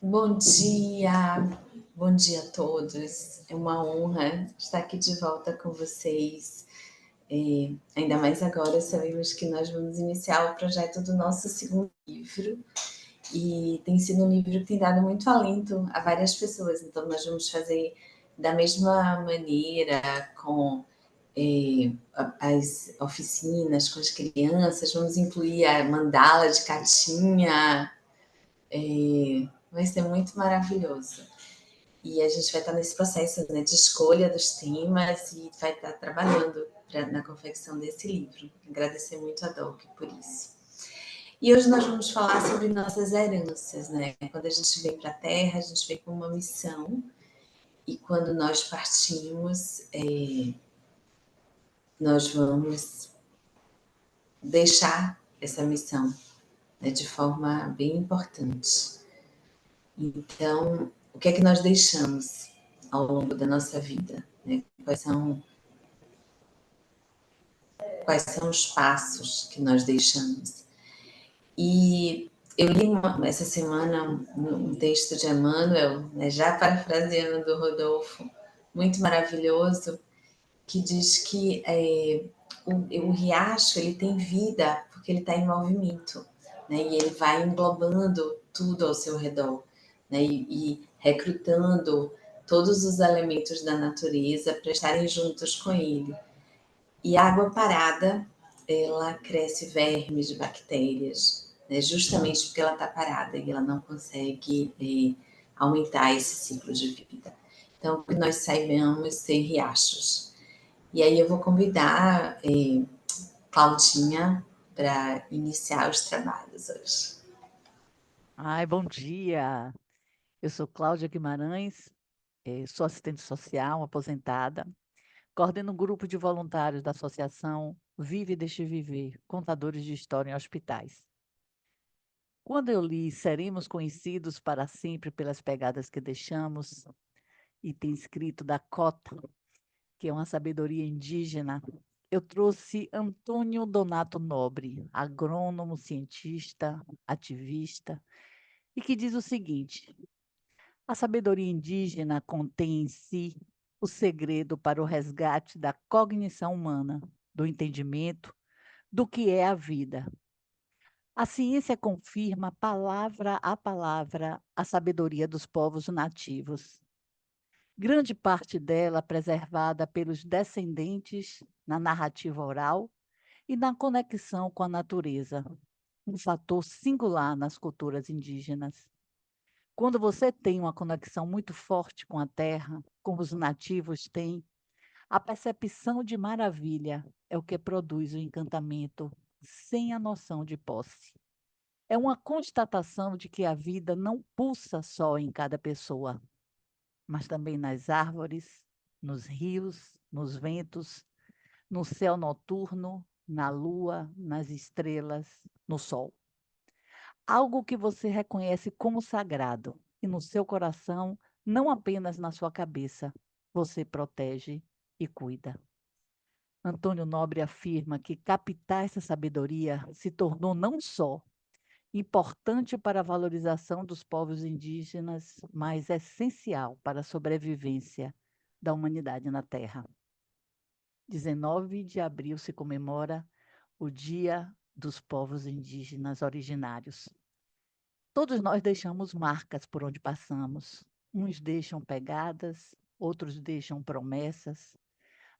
Bom dia a todos. É uma honra estar aqui de volta com vocês. Ainda mais agora, sabemos que nós vamos iniciar o projeto do nosso segundo livro e tem sido um livro que tem dado muito alento a várias pessoas. Então, nós vamos fazer da mesma maneira com as oficinas com as crianças, vamos incluir a mandala de Catinha. Vai ser muito maravilhoso. E a gente vai estar nesse processo, né, de escolha dos temas e vai estar trabalhando na confecção desse livro. Agradecer muito a Doc por isso. E hoje nós vamos falar sobre nossas heranças, né? Quando a gente vem para a Terra, a gente vem com uma missão e quando nós partimos, nós vamos deixar essa missão, né, de forma bem importante. Então, o que é que nós deixamos ao longo da nossa vida? Né? Quais são os passos que nós deixamos? E eu li essa semana um texto de Emmanuel, né, já parafraseando o Rodolfo, muito maravilhoso, que diz que o riacho ele tem vida porque ele está em movimento, né, e ele vai englobando tudo ao seu redor, né, e recrutando todos os elementos da natureza para estarem juntos com ele. E a água parada, ela cresce vermes de bactérias, né, justamente porque ela está parada e ela não consegue aumentar esse ciclo de vida. Então, que nós saibamos ser riachos. E aí eu vou convidar Claudinha para iniciar os trabalhos hoje. Ai, bom dia. Eu sou Cláudia Guimarães, sou assistente social, aposentada, coordeno um grupo de voluntários da Associação Vive e Deixe Viver, contadores de história em hospitais. Quando eu li Seremos Conhecidos para Sempre pelas Pegadas que Deixamos, e tem escrito Dakota, que é uma sabedoria indígena, eu trouxe Antônio Donato Nobre, agrônomo, cientista, ativista, e que diz o seguinte: a sabedoria indígena contém em si o segredo para o resgate da cognição humana, do entendimento do que é a vida. A ciência confirma, palavra a palavra, a sabedoria dos povos nativos. Grande parte dela preservada pelos descendentes na narrativa oral e na conexão com a natureza, um fator singular nas culturas indígenas. Quando você tem uma conexão muito forte com a terra, como os nativos têm, a percepção de maravilha é o que produz o encantamento sem a noção de posse. É uma constatação de que a vida não pulsa só em cada pessoa, mas também nas árvores, nos rios, nos ventos, no céu noturno, na lua, nas estrelas, no sol. Algo que você reconhece como sagrado e no seu coração, não apenas na sua cabeça, você protege e cuida. Antônio Nobre afirma que captar essa sabedoria se tornou não só importante para a valorização dos povos indígenas, mas essencial para a sobrevivência da humanidade na Terra. 19 de abril se comemora o Dia dos Povos Indígenas Originários. Todos nós deixamos marcas por onde passamos. Uns deixam pegadas, outros deixam promessas,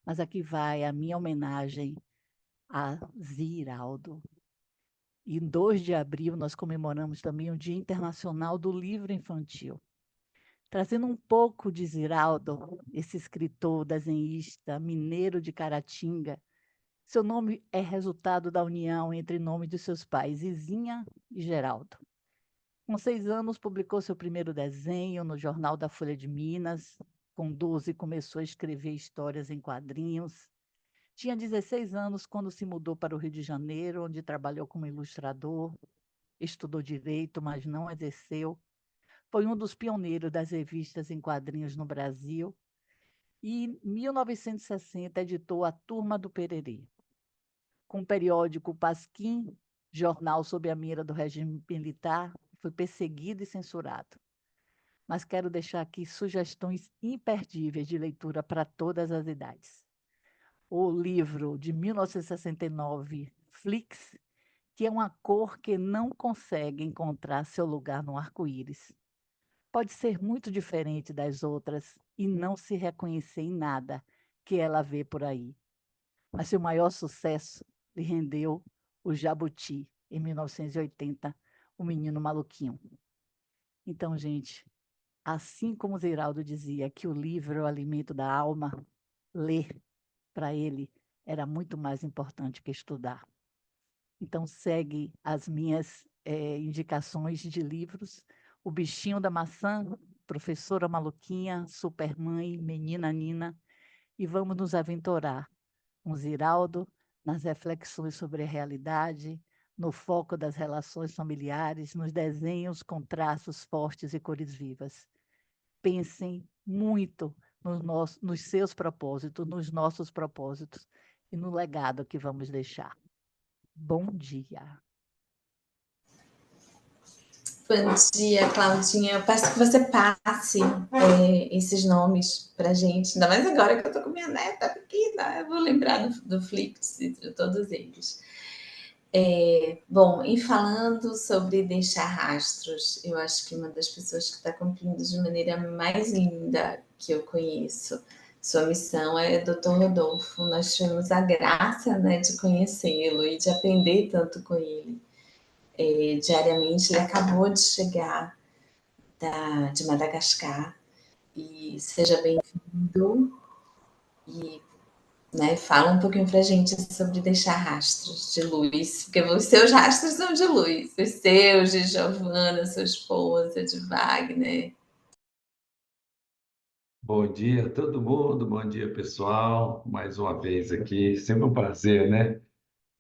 mas aqui vai a minha homenagem a Ziraldo. E em 2 de abril nós comemoramos também o Dia Internacional do Livro Infantil. Trazendo um pouco de Ziraldo, esse escritor, desenhista, mineiro de Caratinga. Seu nome é resultado da união entre o nome de seus pais, Izinha e Geraldo. Com 6 anos, publicou seu primeiro desenho no Jornal da Folha de Minas. Com 12, começou a escrever histórias em quadrinhos. Tinha 16 anos quando se mudou para o Rio de Janeiro, onde trabalhou como ilustrador. Estudou direito, mas não exerceu. Foi um dos pioneiros das revistas em quadrinhos no Brasil. E, em 1960, editou A Turma do Pererê. Com o periódico Pasquim, jornal sob a mira do regime militar, foi perseguido e censurado. mas quero deixar aqui sugestões imperdíveis de leitura para todas as idades. O livro de 1969, Flix, que é uma cor que não consegue encontrar seu lugar no arco-íris. Pode ser muito diferente das outras e não se reconhecer em nada que ela vê por aí. Mas seu maior sucesso lhe rendeu o Jabuti, em 1980, O Menino Maluquinho. Então, gente, assim como Ziraldo dizia que o livro é o alimento da alma, ler para ele era muito mais importante que estudar. Então, segue as minhas indicações de livros: O Bichinho da Maçã, Professora Maluquinha, Supermãe, Menina Nina, e vamos nos aventurar com Ziraldo nas reflexões sobre a realidade, no foco das relações familiares, nos desenhos com traços fortes e cores vivas. Pensem muito nos seus propósitos, nos nossos propósitos e no legado que vamos deixar. Bom dia. Bom dia, Claudinha. Eu peço que você passe esses nomes para a gente, ainda mais agora que eu estou com minha neta pequena, eu vou lembrar do Flix e de todos eles. Bom, e falando sobre deixar rastros, eu acho que uma das pessoas que está cumprindo de maneira mais linda que eu conheço sua missão é o Dr. Rodolfo. Nós tivemos a graça, né, de conhecê-lo e de aprender tanto com ele. Diariamente, ele acabou de chegar de Madagascar e seja bem-vindo e, né, fala um pouquinho para a gente sobre deixar rastros de luz, porque os seus rastros são de luz, os seus, de Giovana, sua esposa, de Wagner. Bom dia, todo mundo. Bom dia, pessoal. Mais uma vez aqui. Sempre um prazer, né?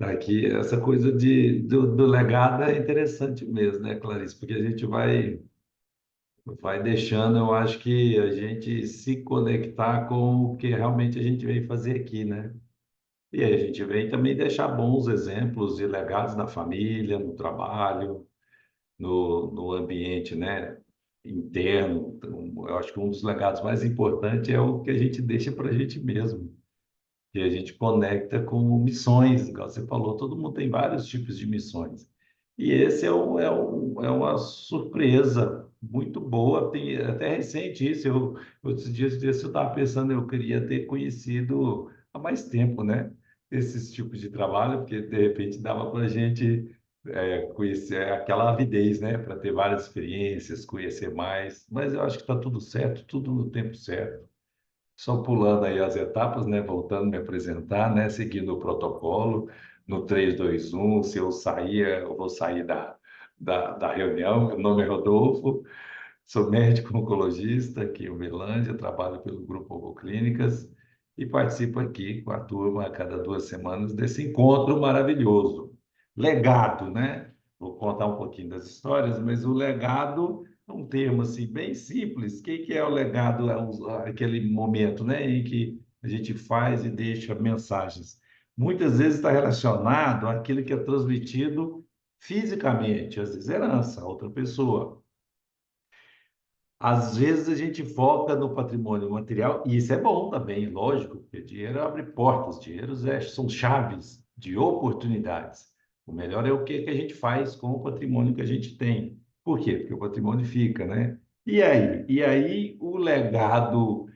Estar aqui. Essa coisa do legado é interessante mesmo, né, Clarice? Porque a gente vai deixando, eu acho que a gente se conectar com o que realmente a gente veio fazer aqui, né? E aí a gente vem também deixar bons exemplos e legados na família, no trabalho, no ambiente, né, interno. Então, eu acho que um dos legados mais importantes é o que a gente deixa para a gente mesmo, que a gente conecta com missões, igual você falou, todo mundo tem vários tipos de missões. E esse é uma surpresa muito boa, tem até recente isso, outros dias eu estava pensando, eu queria ter conhecido há mais tempo, né, esses tipos de trabalho, porque de repente dava para a gente conhecer aquela avidez, né, para ter várias experiências, conhecer mais, mas eu acho que está tudo certo, tudo no tempo certo. Só pulando aí as etapas, né? Voltando a me apresentar, né? Seguindo o protocolo, no 3, 2, 1. Se eu sair, eu vou sair da reunião. Meu nome é Rodolfo, sou médico oncologista aqui em Uberlândia, trabalho pelo Grupo Ovoclínicas e participo aqui com a turma a cada 2 semanas desse encontro maravilhoso. Legado, né? Vou contar um pouquinho das histórias, mas o legado é um termo assim bem simples. O que que é o legado? Aquele momento, né, em que a gente faz e deixa mensagens. Muitas vezes está relacionado àquilo que é transmitido fisicamente, às vezes herança, a outra pessoa. Às vezes a gente foca no patrimônio material, e isso é bom também, lógico, porque dinheiro abre portas, são chaves de oportunidades. O melhor é o que a gente faz com o patrimônio que a gente tem. Por quê? Porque o patrimônio fica, né? E aí o legado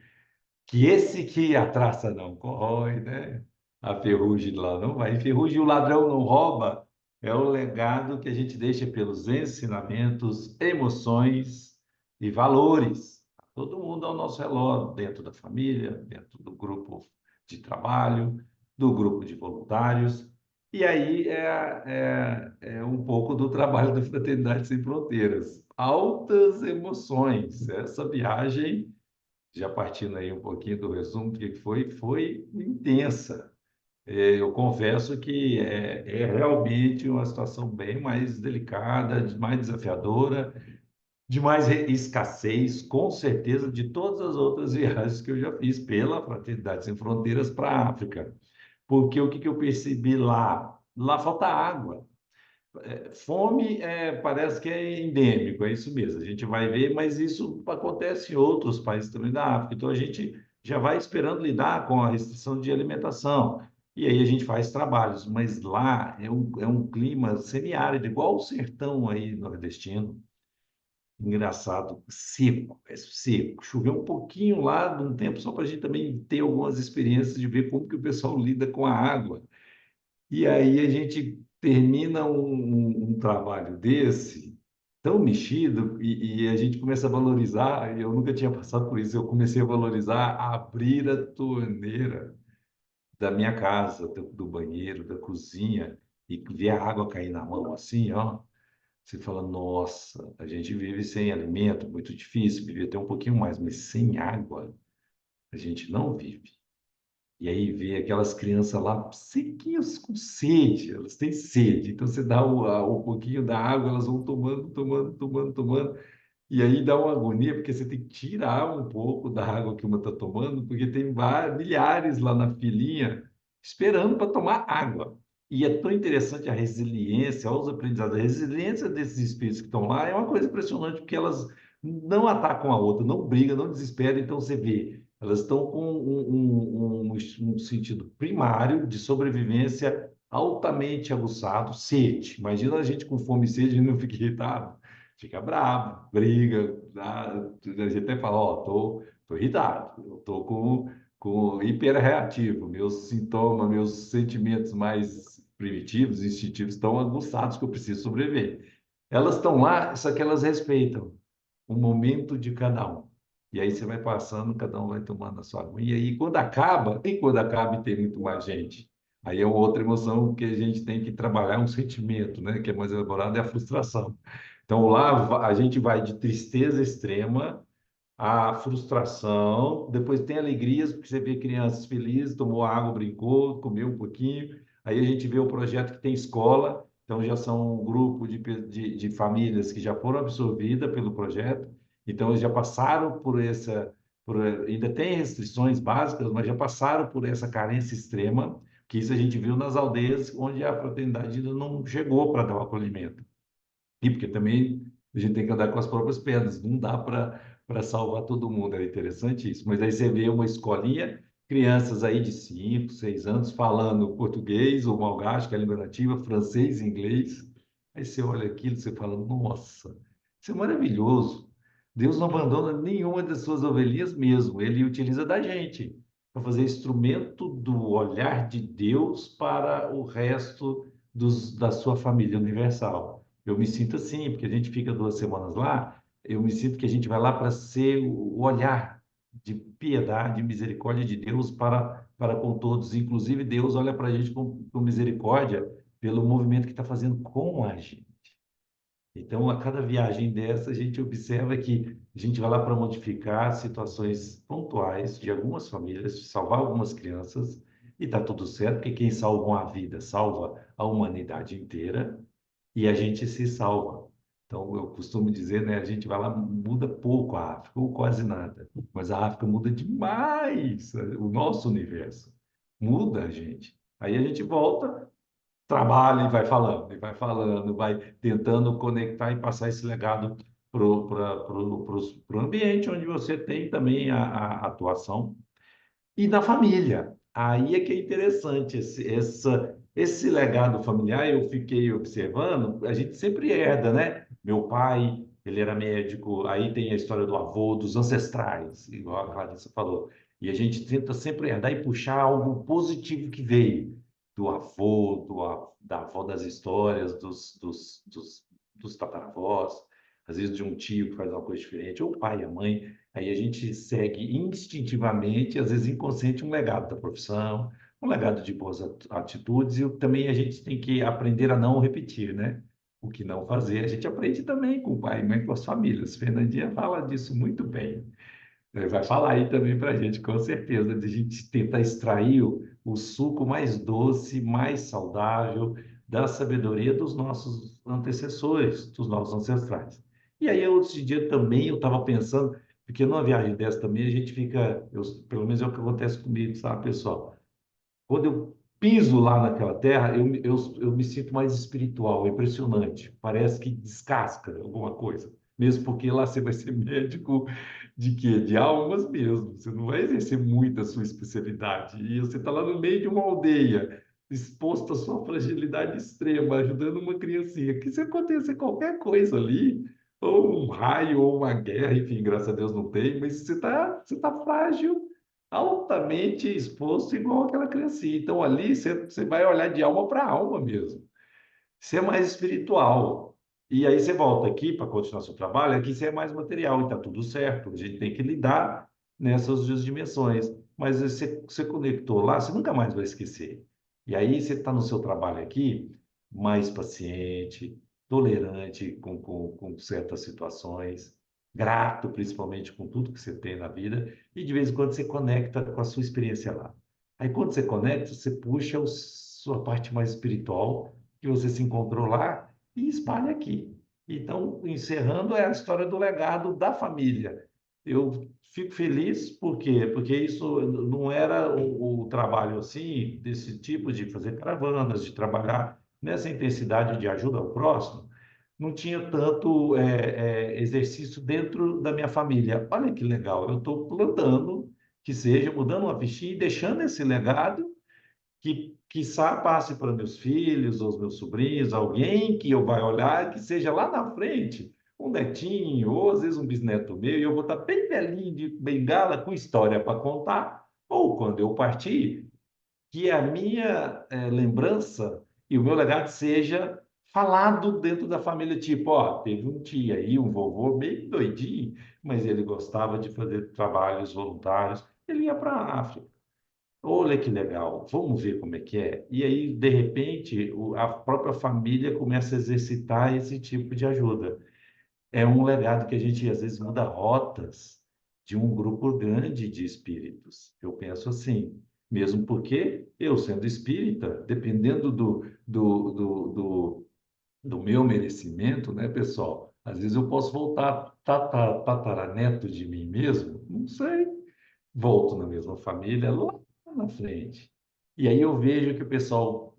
que esse que a traça não corrói, né? A ferrugem lá não vai. Ferrugem o ladrão não rouba. É o legado que a gente deixa pelos ensinamentos, emoções e valores. Todo mundo ao nosso redor, dentro da família, dentro do grupo de trabalho, do grupo de voluntários. E aí é um pouco do trabalho da Fraternidade Sem Fronteiras. Altas emoções. Essa viagem já partindo aí um pouquinho do resumo do que foi intensa. Eu confesso que é realmente uma situação bem mais delicada, mais desafiadora, de mais escassez, com certeza, de todas as outras viagens que eu já fiz pela Fraternidade Sem Fronteiras para a África. Porque o que eu percebi lá? Lá falta água. Fome parece que é endêmico, é isso mesmo. A gente vai ver, mas isso acontece em outros países também da África. Então a gente já vai esperando lidar com a restrição de alimentação. E aí a gente faz trabalhos, mas lá é um clima semiárido, igual o sertão aí nordestino. Engraçado, seco, é seco. Choveu um pouquinho lá de um tempo, só para a gente também ter algumas experiências de ver como que o pessoal lida com a água. E aí a gente termina um trabalho desse, tão mexido, e a gente começa a valorizar, e eu nunca tinha passado por isso, eu comecei a valorizar abrir a torneira da minha casa, do banheiro, da cozinha, e ver a água cair na mão assim, ó. Você fala, nossa, a gente vive sem alimento, muito difícil, vive até um pouquinho mais, mas sem água a gente não vive. E aí vê aquelas crianças lá sequinhas com sede, elas têm sede. Então você dá o pouquinho da água, elas vão tomando, tomando, tomando, tomando. E aí dá uma agonia, porque você tem que tirar um pouco da água que uma está tomando, porque tem milhares lá na filinha esperando para tomar água. E é tão interessante a resiliência, os aprendizados, a resiliência desses espíritos que estão lá é uma coisa impressionante, porque elas não atacam a outra, não brigam, não desesperam. Então você vê, elas estão com um sentido primário de sobrevivência altamente aguçado, sede. Imagina a gente com fome e sede e não fica irritado. Fica bravo, briga, a gente até fala, ó, tô irritado, eu tô com hiperreativo, meus sintomas, meus sentimentos mais primitivos, instintivos estão aguçados que eu preciso sobreviver. Elas estão lá, só que elas respeitam o momento de cada um. E aí você vai passando, cada um vai tomando a sua aguinha, e quando acaba e tem muito mais gente, aí é uma outra emoção que a gente tem que trabalhar, um sentimento, né, que é mais elaborado, é a frustração. Então lá a gente vai de tristeza extrema à frustração, depois tem alegrias, porque você vê crianças felizes, tomou água, brincou, comeu um pouquinho, aí a gente vê o projeto que tem escola, então já são um grupo de famílias que já foram absorvidas pelo projeto, então eles já passaram ainda tem restrições básicas, mas já passaram por essa carência extrema, que isso a gente viu nas aldeias onde a fraternidade ainda não chegou para dar o acolhimento. E porque também a gente tem que andar com as próprias pernas, não dá para salvar todo mundo, é interessante isso. Mas aí você vê uma escolinha, crianças aí de 5, 6 anos falando português ou malgache, que é a língua nativa, francês, inglês. Aí você olha aquilo, você fala, nossa, isso é maravilhoso. Deus não abandona nenhuma das suas ovelhinhas mesmo, ele utiliza da gente para fazer instrumento do olhar de Deus para o resto da sua família universal. Eu me sinto assim, porque a gente fica 2 semanas lá, eu me sinto que a gente vai lá para ser o olhar de piedade, de misericórdia de Deus para com todos. Inclusive, Deus olha para a gente com misericórdia pelo movimento que está fazendo com a gente. Então, a cada viagem dessa, a gente observa que a gente vai lá para modificar situações pontuais de algumas famílias, de salvar algumas crianças, e está tudo certo, porque quem salva uma vida salva a humanidade inteira e a gente se salva. Então, eu costumo dizer, né, a gente vai lá, muda pouco a África, ou quase nada, mas a África muda demais o nosso universo. Muda a gente. Aí a gente volta, trabalha e vai falando, vai tentando conectar e passar esse legado para o ambiente onde você tem também a atuação e na família. Aí é que é interessante esse legado familiar. Eu fiquei observando, a gente sempre herda, né? Meu pai, ele era médico, aí tem a história do avô, dos ancestrais, igual a Clarissa falou. E a gente tenta sempre herdar e puxar algo positivo que veio do avô, da avó das histórias, dos tataravós, às vezes de um tio que faz uma coisa diferente, ou o pai, a mãe. Aí a gente segue instintivamente, às vezes inconsciente, um legado da profissão, um legado de boas atitudes, e também a gente tem que aprender a não repetir, né? O que não fazer, a gente aprende também com o pai e mãe, com as famílias. Fernandinha fala disso muito bem. Vai falar aí também para a gente, com certeza, de a gente tentar extrair o suco mais doce, mais saudável da sabedoria dos nossos antecessores, dos nossos ancestrais. E aí, outro dia também eu estava pensando, porque numa viagem dessa também a gente fica, pelo menos é o que acontece comigo, sabe, pessoal? Quando eu piso lá naquela terra, eu me sinto mais espiritual, é impressionante. Parece que descasca alguma coisa. Mesmo porque lá você vai ser médico de quê? De almas mesmo. Você não vai exercer muito a sua especialidade. E você está lá no meio de uma aldeia, exposto à sua fragilidade extrema, ajudando uma criancinha. Que se acontecer qualquer coisa ali, ou um raio, ou uma guerra, enfim, graças a Deus não tem, mas você tá frágil, altamente exposto, igual aquela criancinha. Então, ali você vai olhar de alma para alma mesmo. Você é mais espiritual. E aí você volta aqui para continuar seu trabalho, aqui você é mais material e está tudo certo. A gente tem que lidar nessas duas dimensões. Mas você conectou lá, você nunca mais vai esquecer. E aí você está no seu trabalho aqui mais paciente, tolerante com certas situações, grato principalmente com tudo que você tem na vida, e de vez em quando você conecta com a sua experiência lá. Aí quando você conecta, você puxa sua parte mais espiritual que você se encontrou lá e espalha aqui. Então, encerrando, é a história do legado da família. Eu fico feliz, por quê? Porque isso não era o trabalho assim, desse tipo de fazer caravanas, de trabalhar nessa intensidade de ajuda ao próximo, não tinha tanto exercício dentro da minha família. Olha que legal, eu estou plantando, que seja, mudando uma fichinha e deixando esse legado que quiçá passe para meus filhos ou os meus sobrinhos, alguém que eu vai olhar que seja lá na frente, um netinho, ou às vezes um bisneto meu, e eu vou estar bem velhinho de bengala com história para contar, ou quando eu partir, que a minha lembrança e o meu legado seja falado dentro da família, tipo, ó, teve um tio aí, um vovô meio doidinho, mas ele gostava de fazer trabalhos voluntários, ele ia para a África. Olha que legal, vamos ver como é que é. E aí, de repente, a própria família começa a exercitar esse tipo de ajuda. É um legado que a gente, às vezes, muda rotas de um grupo grande de espíritos. Eu penso assim, mesmo porque eu, sendo espírita, dependendo do meu merecimento, né, pessoal? Às vezes eu posso voltar tataraneto de mim mesmo, não sei, volto na mesma família lá na frente. E aí eu vejo que o pessoal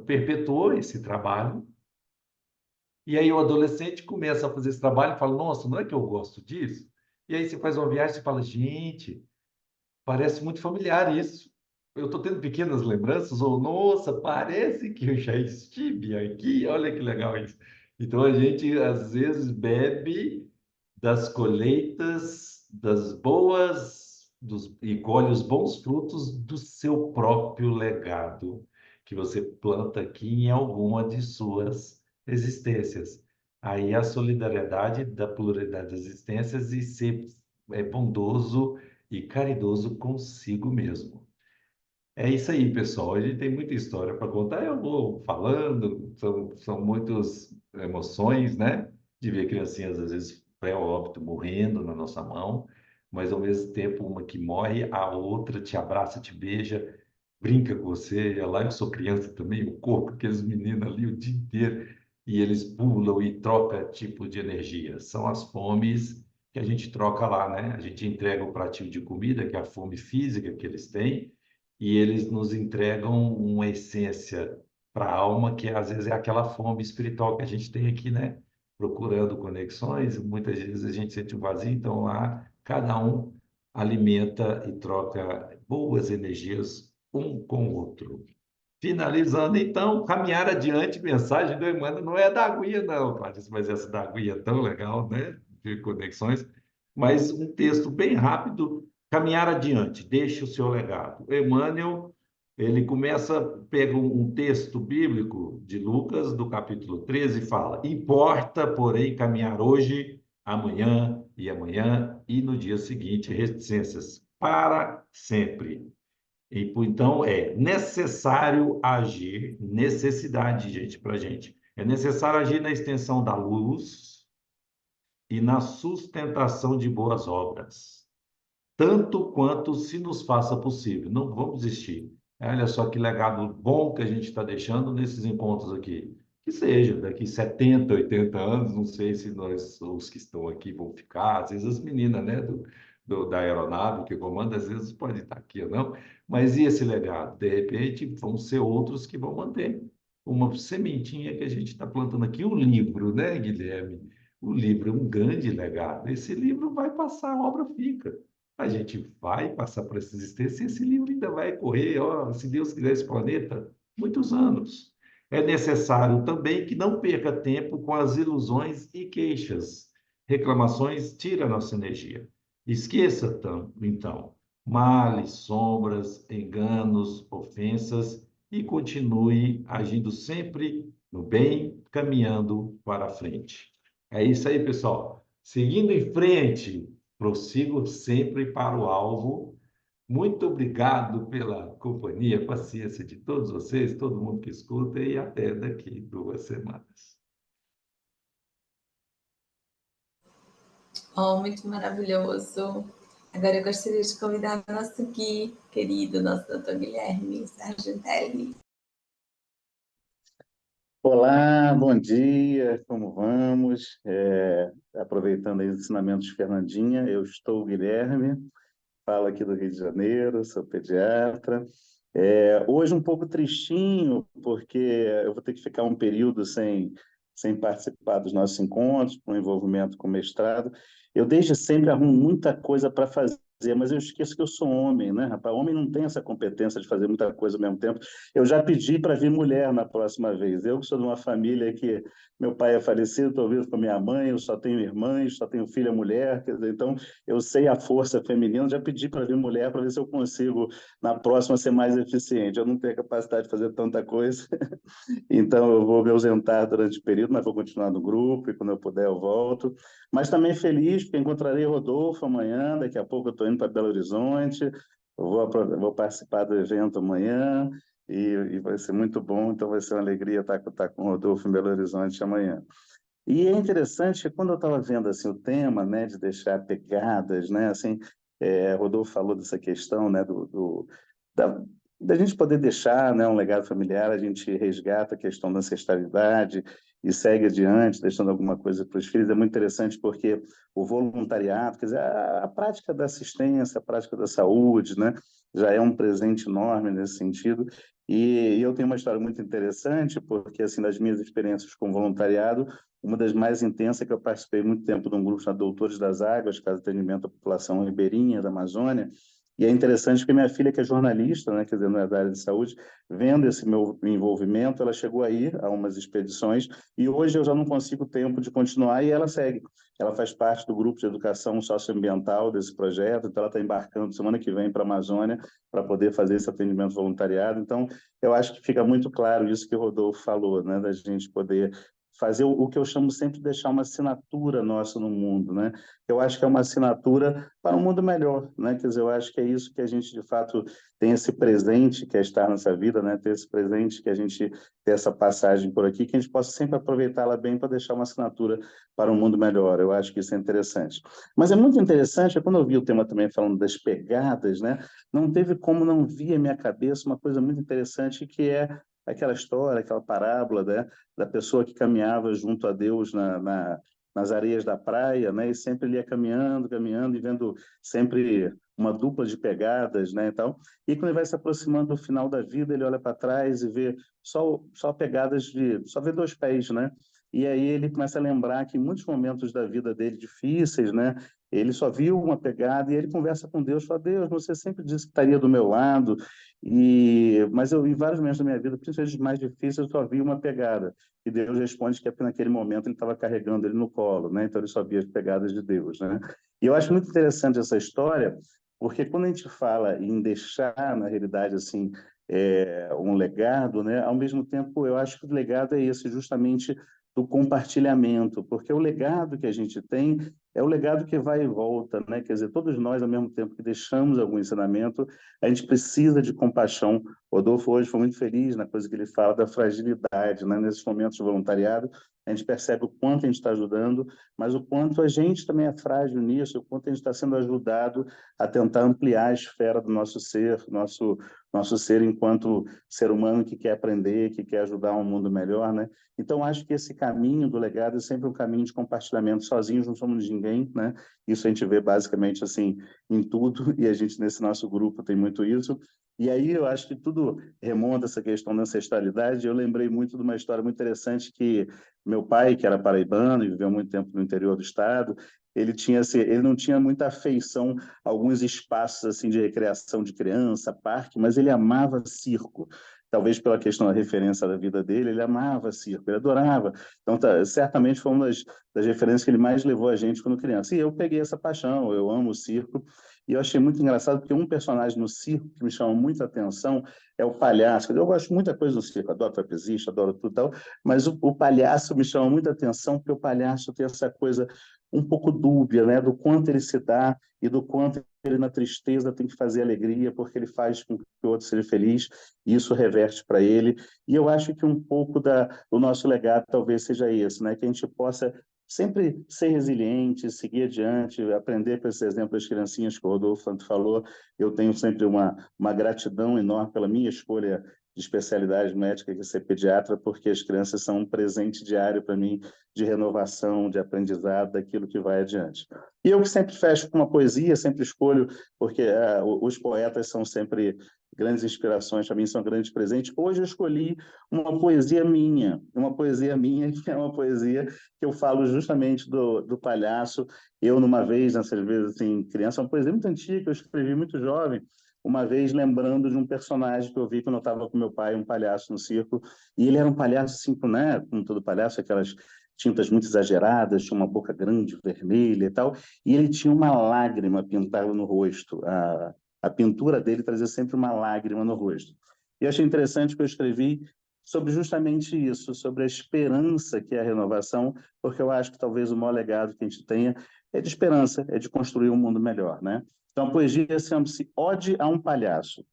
perpetuou esse trabalho, e aí o adolescente começa a fazer esse trabalho e fala, nossa, não é que eu gosto disso? E aí você faz uma viagem e fala, gente, parece muito familiar isso. Eu estou tendo pequenas lembranças, ou nossa, parece que eu já estive aqui, olha que legal isso. Então a gente às vezes bebe das colheitas das e colhe os bons frutos do seu próprio legado, que você planta aqui em alguma de suas existências. Aí a solidariedade da pluralidade das existências e ser bondoso e caridoso consigo mesmo. É isso aí, pessoal. A gente tem muita história para contar. Eu vou falando, são muitas emoções, né? De ver criancinhas, às vezes, pré-óbito, morrendo na nossa mão, mas ao mesmo tempo, uma que morre, a outra te abraça, te beija, brinca com você. E lá eu sou criança também, eu corro com aqueles meninos ali o dia inteiro, e eles pulam e trocam tipo de energia. São as fomes que a gente troca lá, né? A gente entrega o pratinho de comida, que é a fome física que eles têm, e eles nos entregam uma essência para a alma, que às vezes é aquela fome espiritual que a gente tem aqui, né? Procurando conexões, muitas vezes a gente sente um vazio, então lá cada um alimenta e troca boas energias um com o outro. Finalizando, então, caminhar adiante, mensagem do Emmanuel, não é da aguinha, não, Clarice, mas essa da aguinha é tão legal, né? De conexões, mas um texto bem rápido, caminhar adiante, deixe o seu legado. Emmanuel, ele começa, pega um texto bíblico de Lucas, do capítulo 13, e fala: importa, porém, caminhar hoje, amanhã e no dia seguinte, reticências para sempre. Então, é necessário agir, necessidade, gente, para a gente. É necessário agir na extensão da luz e na sustentação de boas obras, tanto quanto se nos faça possível. Não vamos desistir. Olha só que legado bom que a gente está deixando nesses encontros aqui. Que seja daqui 70, 80 anos, não sei se nós, os que estão aqui, vão ficar, às vezes as meninas, né, da aeronave que comanda, às vezes pode estar aqui ou não, mas e esse legado? De repente, vão ser outros que vão manter uma sementinha que a gente está plantando aqui, um livro, né, Guilherme? O livro é um grande legado. Esse livro vai passar, a obra fica. A gente vai passar por essa existência e esse livro ainda vai correr, ó, se Deus quiser, esse planeta, muitos anos. É necessário também que não perca tempo com as ilusões e queixas. Reclamações tiram a nossa energia. Esqueça, então, males, sombras, enganos, ofensas e continue agindo sempre no bem, caminhando para a frente. É isso aí, pessoal. Seguindo em frente, prossigo sempre para o alvo. Muito obrigado pela companhia, paciência de todos vocês, todo mundo que escuta, e até daqui 2 semanas. Oh, muito maravilhoso. Agora eu gostaria de convidar o nosso Gui, querido, nosso doutor Guilherme Sargentelli. Olá, bom dia, como vamos? Aproveitando aí os ensinamentos de Fernandinha, eu estou o Guilherme, falo aqui do Rio de Janeiro, sou pediatra. Hoje um pouco tristinho, porque eu vou ter que ficar um período sem participar dos nossos encontros, com envolvimento com o mestrado. Eu desde sempre arrumo muita coisa para fazer, mas eu esqueço que eu sou homem, né, rapaz? Homem não tem essa competência de fazer muita coisa ao mesmo tempo. Eu já pedi para vir mulher na próxima vez. Eu que sou de uma família que meu pai é falecido, estou vivo com a minha mãe, eu só tenho irmãs, só tenho filha mulher, quer dizer, então eu sei a força feminina, já pedi para vir mulher para ver se eu consigo na próxima ser mais eficiente. Eu não tenho capacidade de fazer tanta coisa, então eu vou me ausentar durante o período, mas vou continuar no grupo e quando eu puder eu volto. Mas também feliz porque encontrarei Rodolfo amanhã, daqui a pouco eu estou indo para Belo Horizonte, vou participar do evento amanhã e vai ser muito bom, então vai ser uma alegria estar com o Rodolfo em Belo Horizonte amanhã. E é interessante que quando eu estava vendo assim o tema, né, de deixar pegadas, né, assim, Rodolfo falou dessa questão, né, da, da gente poder deixar, né, um legado familiar, a gente resgata a questão da ancestralidade e segue adiante, deixando alguma coisa para os filhos. É muito interessante porque o voluntariado, quer dizer, a prática da assistência, a prática da saúde, né, já é um presente enorme nesse sentido. E eu tenho uma história muito interessante, porque, assim, das minhas experiências com voluntariado, uma das mais intensas é que eu participei muito tempo de um grupo chamado Doutores das Águas, Casa de Atendimento à População Ribeirinha da Amazônia, e é interessante porque minha filha, que é jornalista, né, quer dizer, não é da área de saúde, vendo esse meu envolvimento, ela chegou a ir a umas expedições e hoje eu já não consigo tempo de continuar e ela segue. Ela faz parte do grupo de educação socioambiental desse projeto, então ela está embarcando semana que vem para a Amazônia para poder fazer esse atendimento voluntariado. Então, eu acho que fica muito claro isso que o Rodolfo falou, né, da gente poder fazer o que eu chamo sempre de deixar uma assinatura nossa no mundo, né? Eu acho que é uma assinatura para um mundo melhor, né? Quer dizer, eu acho que é isso que a gente, de fato, tem esse presente que é estar nessa vida, né? Ter esse presente que a gente tem essa passagem por aqui, que a gente possa sempre aproveitá-la bem para deixar uma assinatura para um mundo melhor. Eu acho que isso é interessante. Mas é muito interessante, quando eu vi o tema também falando das pegadas, né? Não teve como não vir à minha cabeça uma coisa muito interessante que é aquela história, aquela parábola, né, da pessoa que caminhava junto a Deus nas areias da praia, né, e sempre ele ia caminhando, caminhando e vendo sempre uma dupla de pegadas, né, e tal. E quando ele vai se aproximando do final da vida, ele olha para trás e vê só pegadas só vê 2 pés, né? E aí ele começa a lembrar que em muitos momentos da vida dele difíceis, né, ele só viu uma pegada e ele conversa com Deus, fala: Deus, você sempre disse que estaria do meu lado, mas eu, em vários momentos da minha vida, principalmente os mais difíceis, eu só vi uma pegada. E Deus responde que naquele momento ele estava carregando ele no colo, né? Então ele só via as pegadas de Deus, né? E eu acho muito interessante essa história, porque quando a gente fala em deixar, na realidade, assim, um legado, né? Ao mesmo tempo, eu acho que o legado é esse, justamente do compartilhamento, porque o legado que a gente tem é o legado que vai e volta, né? Quer dizer, todos nós, ao mesmo tempo que deixamos algum ensinamento, a gente precisa de compaixão. O Rodolfo hoje foi muito feliz na coisa que ele fala da fragilidade, né? Nesses momentos de voluntariado, a gente percebe o quanto a gente está ajudando, mas o quanto a gente também é frágil nisso, o quanto a gente está sendo ajudado a tentar ampliar a esfera do nosso ser, nosso ser enquanto ser humano que quer aprender, que quer ajudar um mundo melhor, né? Então, acho que esse caminho do legado é sempre um caminho de compartilhamento. Sozinhos não somos ninguém, né? Isso a gente vê basicamente assim em tudo, e a gente nesse nosso grupo tem muito isso. E aí eu acho que tudo remonta essa questão da ancestralidade. Eu lembrei muito de uma história muito interessante que meu pai, que era paraibano e viveu muito tempo no interior do estado, ele não tinha muita afeição a alguns espaços assim de recreação de criança, parque, mas ele amava circo. Talvez pela questão da referência da vida dele, ele amava circo, ele adorava. Então, certamente foi uma das referências que ele mais levou a gente quando criança. E eu peguei essa paixão, eu amo o circo. E eu achei muito engraçado, porque um personagem no circo que me chama muita atenção é o palhaço. Eu gosto muita coisa do circo, adoro trapezista, adoro tudo e tal, mas o palhaço me chama muita atenção, porque o palhaço tem essa coisa um pouco dúbia, né, do quanto ele se dá e do quanto ele na tristeza tem que fazer alegria, porque ele faz com que o outro seja feliz, e isso reverte para ele. E eu acho que um pouco do nosso legado talvez seja esse, né, que a gente possa sempre ser resiliente, seguir adiante, aprender com esses exemplos das criancinhas que o Rodolfo tanto falou. Eu tenho sempre uma gratidão enorme pela minha escolha de especialidade médica, que é ser pediatra, porque as crianças são um presente diário para mim de renovação, de aprendizado, daquilo que vai adiante. E eu que sempre fecho com uma poesia, sempre escolho, porque os poetas são sempre grandes inspirações para mim, são grandes presentes. Hoje eu escolhi uma poesia que é uma poesia que eu falo justamente do palhaço. Eu, numa vez, nessas vezes, assim, criança, uma poesia muito antiga, que eu escrevi muito jovem, uma vez lembrando de um personagem que eu vi quando eu estava com meu pai, um palhaço no circo, e ele era um palhaço, assim, né, como todo palhaço, aquelas tintas muito exageradas, tinha uma boca grande, vermelha e tal, e ele tinha uma lágrima pintada no rosto. A pintura dele trazia sempre uma lágrima no rosto. E eu achei interessante que eu escrevi sobre justamente isso, sobre a esperança que é a renovação, porque eu acho que talvez o maior legado que a gente tenha é de esperança, é de construir um mundo melhor, né? Então, a poesia chama-se Ode a um Palhaço.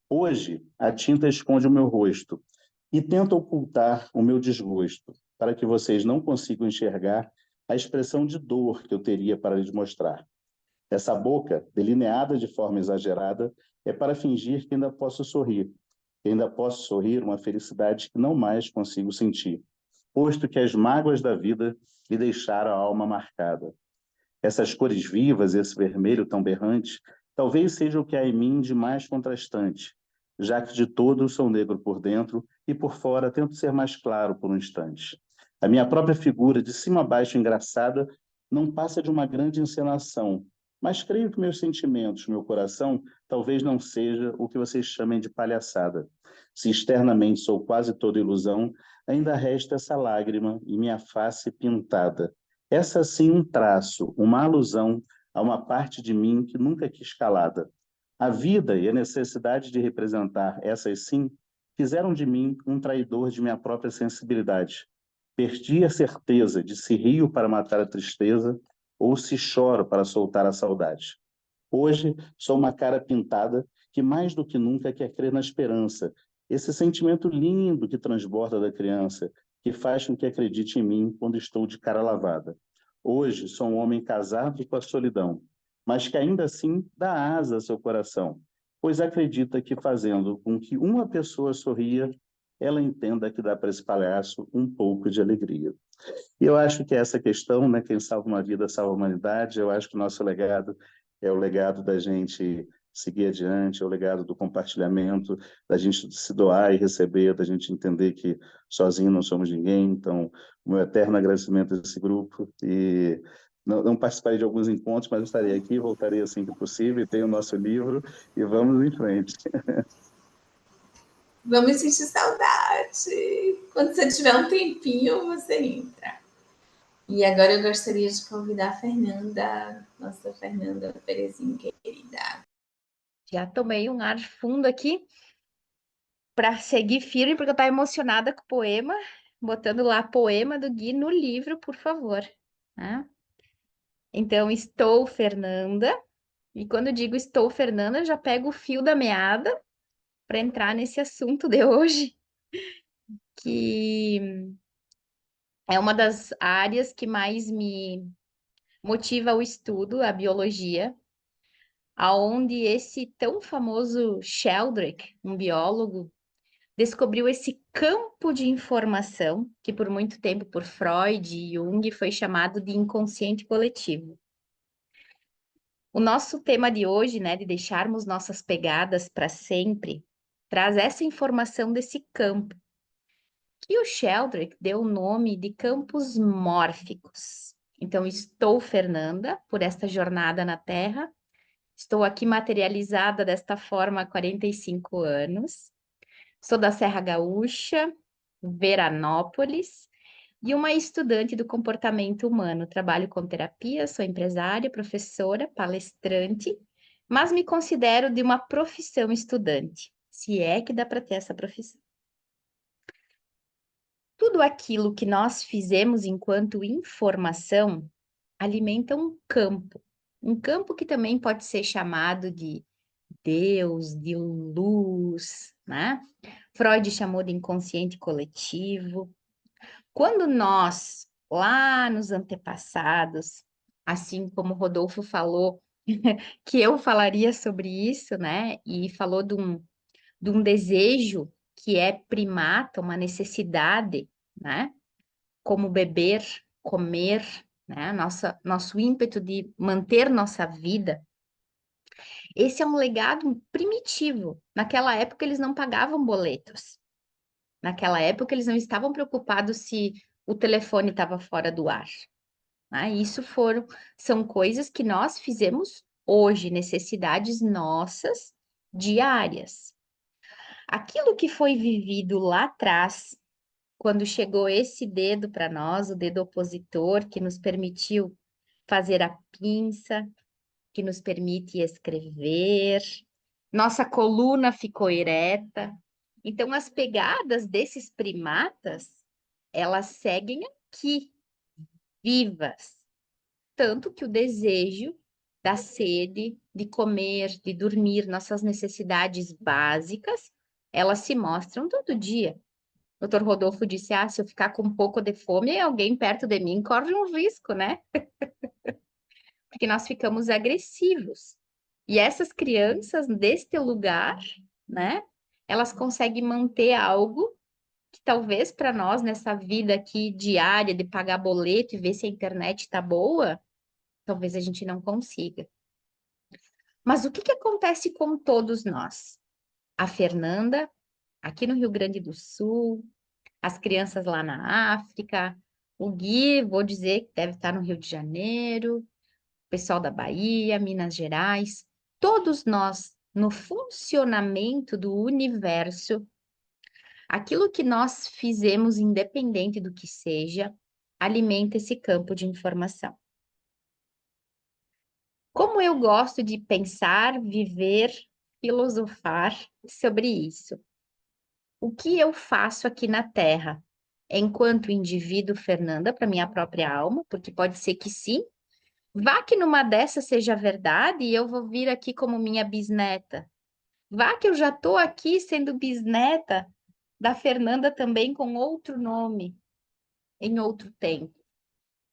Hoje, a tinta esconde o meu rosto e tenta ocultar o meu desgosto, para que vocês não consigam enxergar a expressão de dor que eu teria para lhes mostrar. Essa boca, delineada de forma exagerada, é para fingir que ainda posso sorrir, que ainda posso sorrir uma felicidade que não mais consigo sentir, posto que as mágoas da vida lhe deixaram a alma marcada. Essas cores vivas, esse vermelho tão berrante, talvez seja o que há em mim de mais contrastante, já que de todo sou negro por dentro e por fora tento ser mais claro por um instante. A minha própria figura, de cima a baixo engraçada, não passa de uma grande encenação, mas creio que meus sentimentos, meu coração, talvez não seja o que vocês chamem de palhaçada. Se externamente sou quase toda ilusão, ainda resta essa lágrima em minha face pintada. Essa sim um traço, uma alusão a uma parte de mim que nunca quis calada. A vida e a necessidade de representar essas sim fizeram de mim um traidor de minha própria sensibilidade. Perdi a certeza de se rio para matar a tristeza ou se choro para soltar a saudade. Hoje sou uma cara pintada que mais do que nunca quer crer na esperança, esse sentimento lindo que transborda da criança, que faz com que acredite em mim quando estou de cara lavada. Hoje sou um homem casado com a solidão, mas que ainda assim dá asa ao seu coração, pois acredita que fazendo com que uma pessoa sorria, ela entenda que dá para esse palhaço um pouco de alegria. E eu acho que essa questão, né, quem salva uma vida salva a humanidade. Eu acho que o nosso legado é o legado da gente seguir adiante, é o legado do compartilhamento, da gente se doar e receber, da gente entender que sozinho não somos ninguém. Então, o meu eterno agradecimento a esse grupo. E não participarei de alguns encontros, mas estarei aqui, voltarei assim que possível, e tenho o nosso livro, e vamos em frente. Vamos sentir saudade. Quando você tiver um tempinho, você entra. E agora eu gostaria de convidar a Fernanda, nossa Fernanda Perezinho, querida. Já tomei um ar fundo aqui para seguir firme, porque eu estava emocionada com o poema, botando lá poema do Gui no livro, por favor. Né? Então, estou Fernanda, e quando digo estou Fernanda, eu já pego o fio da meada para entrar nesse assunto de hoje, que É uma das áreas que mais me motiva o estudo, a biologia, aonde esse tão famoso Sheldrake, um biólogo, descobriu esse campo de informação que por muito tempo por Freud e Jung foi chamado de inconsciente coletivo. O nosso tema de hoje, né, de deixarmos nossas pegadas para sempre, traz essa informação desse campo, que o Sheldrake deu o nome de campos mórficos. Então, estou Fernanda por esta jornada na Terra, estou aqui materializada desta forma há 45 anos, sou da Serra Gaúcha, Veranópolis, e uma estudante do comportamento humano. Trabalho com terapia, sou empresária, professora, palestrante, mas me considero de uma profissão estudante, se é que dá para ter essa profissão. Tudo aquilo que nós fizemos enquanto informação alimenta um campo que também pode ser chamado de Deus, de luz, né? Freud chamou de inconsciente coletivo. Quando nós, lá nos antepassados, assim como Rodolfo falou, que eu falaria sobre isso, né? E falou de um desejo que é primata, uma necessidade, né? Como beber, comer, né? Nosso ímpeto de manter nossa vida. Esse é um legado primitivo. Naquela época, eles não pagavam boletos. Naquela época, eles não estavam preocupados se o telefone estava fora do ar. Né? São coisas que nós fizemos hoje, necessidades nossas diárias. Aquilo que foi vivido lá atrás, quando chegou esse dedo para nós, o dedo opositor, que nos permitiu fazer a pinça, que nos permite escrever, nossa coluna ficou ereta. Então, as pegadas desses primatas, elas seguem aqui, vivas. Tanto que o desejo da sede, de comer, de dormir, nossas necessidades básicas, elas se mostram todo dia. O Dr. Rodolfo disse, se eu ficar com um pouco de fome, alguém perto de mim corre um risco, né? Porque nós ficamos agressivos. E essas crianças, deste lugar, né? Elas conseguem manter algo que talvez para nós, nessa vida aqui diária de pagar boleto e ver se a internet está boa, talvez a gente não consiga. Mas o que acontece com todos nós? A Fernanda, aqui no Rio Grande do Sul, as crianças lá na África, o Gui, vou dizer que deve estar no Rio de Janeiro, o pessoal da Bahia, Minas Gerais, todos nós, no funcionamento do universo, aquilo que nós fizemos, independente do que seja, alimenta esse campo de informação. Como eu gosto de pensar, viver, filosofar sobre isso. O que eu faço aqui na Terra, enquanto indivíduo, Fernanda, para minha própria alma, porque pode ser que sim, vá que numa dessas seja verdade e eu vou vir aqui como minha bisneta. Vá que eu já estou aqui sendo bisneta da Fernanda também com outro nome, em outro tempo.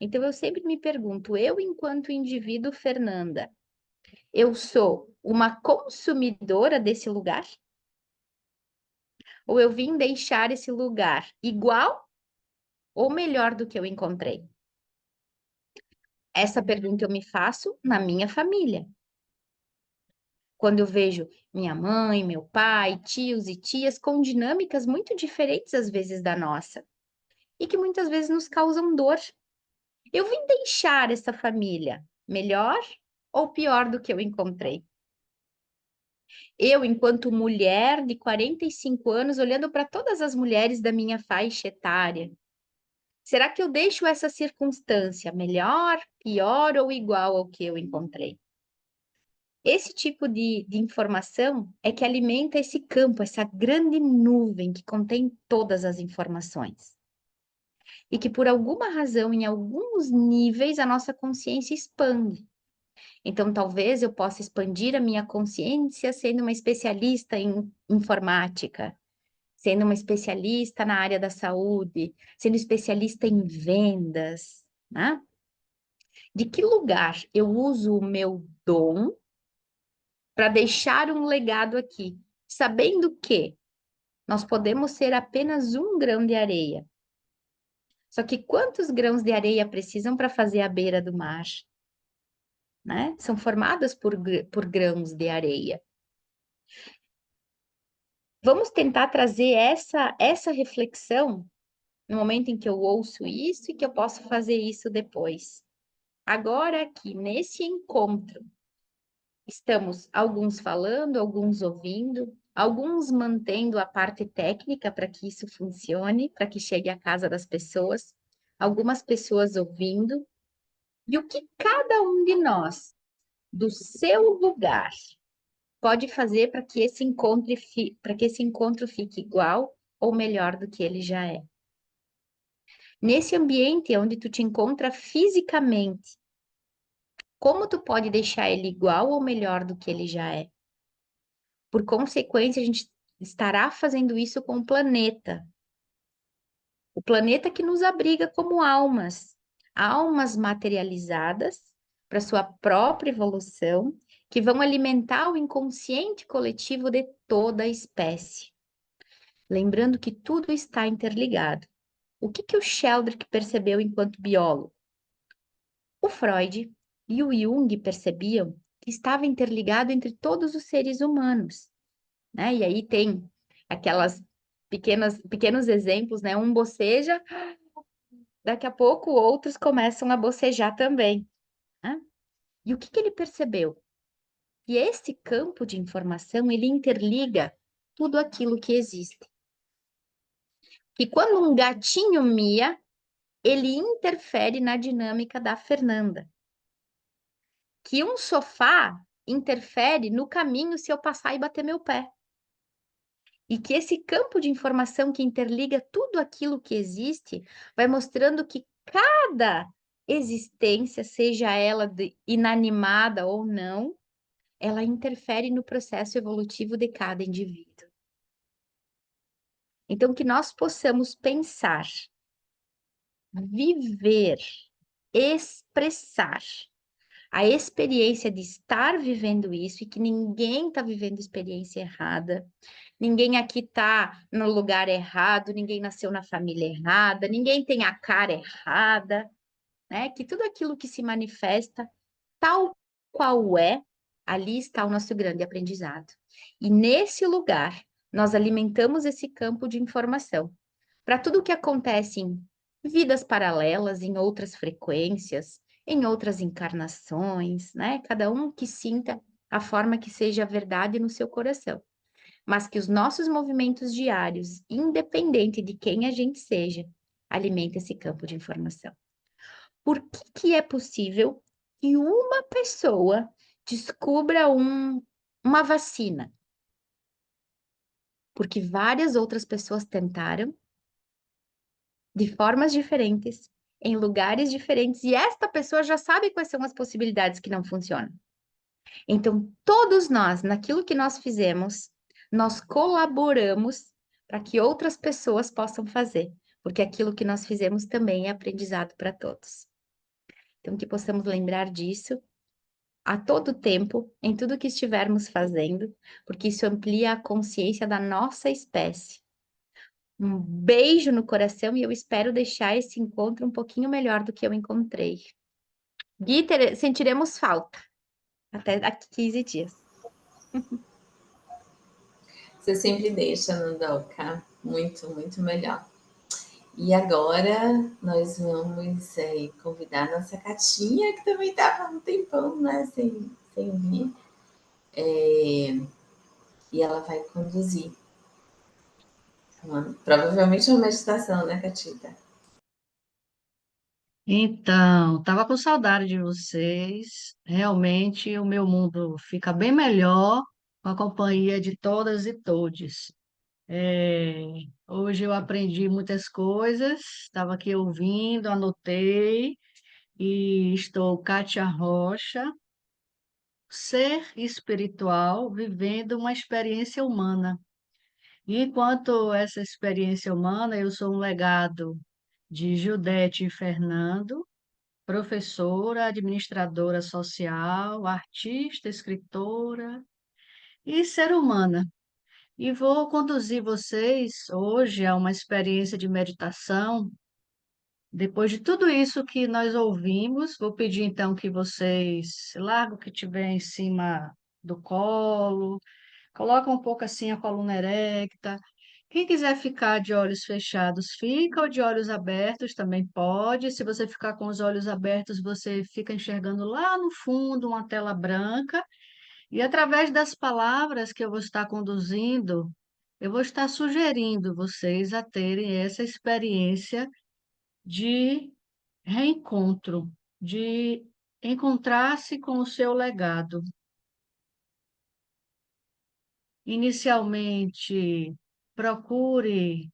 Então eu sempre me pergunto, eu enquanto indivíduo, Fernanda, eu sou uma consumidora desse lugar? Ou eu vim deixar esse lugar igual ou melhor do que eu encontrei? Essa pergunta eu me faço na minha família. Quando eu vejo minha mãe, meu pai, tios e tias com dinâmicas muito diferentes às vezes da nossa e que muitas vezes nos causam dor. Eu vim deixar essa família melhor ou pior do que eu encontrei? Eu, enquanto mulher de 45 anos, olhando para todas as mulheres da minha faixa etária, será que eu deixo essa circunstância melhor, pior ou igual ao que eu encontrei? Esse tipo de informação é que alimenta esse campo, essa grande nuvem que contém todas as informações. E que, por alguma razão, em alguns níveis, a nossa consciência expande. Então, talvez eu possa expandir a minha consciência sendo uma especialista em informática, sendo uma especialista na área da saúde, sendo especialista em vendas, né? De que lugar eu uso o meu dom para deixar um legado aqui, sabendo que nós podemos ser apenas um grão de areia. Só que quantos grãos de areia precisam para fazer a beira do mar? Né? São formadas por grãos de areia. Vamos tentar trazer essa reflexão no momento em que eu ouço isso e que eu posso fazer isso depois. Agora, aqui, nesse encontro, estamos alguns falando, alguns ouvindo, alguns mantendo a parte técnica para que isso funcione, para que chegue à casa das pessoas, algumas pessoas ouvindo, e o que cada um de nós, do seu lugar, pode fazer para que esse encontro fique igual ou melhor do que ele já é. Nesse ambiente onde tu te encontra fisicamente, como tu pode deixar ele igual ou melhor do que ele já é? Por consequência, a gente estará fazendo isso com o planeta. O planeta que nos abriga como almas, almas materializadas para sua própria evolução, que vão alimentar o inconsciente coletivo de toda a espécie. Lembrando que tudo está interligado. O que o Sheldrake percebeu enquanto biólogo? O Freud e o Jung percebiam que estava interligado entre todos os seres humanos, né? E aí tem aquelas pequenos exemplos, né? Um boceja, daqui a pouco outros começam a bocejar também, né? E o que ele percebeu? Que esse campo de informação, ele interliga tudo aquilo que existe. Que quando um gatinho mia, ele interfere na dinâmica da Fernanda. Que um sofá interfere no caminho se eu passar e bater meu pé. E que esse campo de informação que interliga tudo aquilo que existe vai mostrando que cada existência, seja ela inanimada ou não, ela interfere no processo evolutivo de cada indivíduo. Então, que nós possamos pensar, viver, expressar a experiência de estar vivendo isso e que ninguém está vivendo experiência errada, ninguém aqui está no lugar errado, ninguém nasceu na família errada, ninguém tem a cara errada, né? Que tudo aquilo que se manifesta, tal qual é, ali está o nosso grande aprendizado. E nesse lugar, nós alimentamos esse campo de informação para tudo o que acontece em vidas paralelas, em outras frequências, em outras encarnações, né? Cada um que sinta a forma que seja verdade no seu coração. Mas que os nossos movimentos diários, independente de quem a gente seja, alimentem esse campo de informação. Por que é possível que uma pessoa descubra uma vacina? Porque várias outras pessoas tentaram de formas diferentes, em lugares diferentes, e esta pessoa já sabe quais são as possibilidades que não funcionam. Então, todos nós, naquilo que nós fizemos, nós colaboramos para que outras pessoas possam fazer, porque aquilo que nós fizemos também é aprendizado para todos. Então, que possamos lembrar disso a todo tempo, em tudo que estivermos fazendo, porque isso amplia a consciência da nossa espécie. Um beijo no coração e eu espero deixar esse encontro um pouquinho melhor do que eu encontrei. Gui, sentiremos falta. Até daqui 15 dias. Você sempre deixa, Nandoka. Muito, muito melhor. E agora nós vamos convidar a nossa Catinha, que também estava um tempão, né, sem vir. E ela vai conduzir. Provavelmente uma meditação, né, Catita? Então, estava com saudade de vocês. Realmente, o meu mundo fica bem melhor com a companhia de todas e todes. É, hoje eu aprendi muitas coisas, estava aqui ouvindo, anotei, e estou Kátia Rocha, ser espiritual vivendo uma experiência humana. E enquanto essa experiência humana, eu sou um legado de Judete e Fernando, professora, administradora social, artista, escritora e ser humana. E vou conduzir vocês hoje a uma experiência de meditação. Depois de tudo isso que nós ouvimos, vou pedir então que vocês larguem o que tiver em cima do colo, coloca um pouco assim a coluna erecta. Quem quiser ficar de olhos fechados, fica, ou de olhos abertos também pode. Se você ficar com os olhos abertos, você fica enxergando lá no fundo uma tela branca. E através das palavras que eu vou estar conduzindo, eu vou estar sugerindo vocês a terem essa experiência de reencontro, de encontrar-se com o seu legado. Inicialmente, procure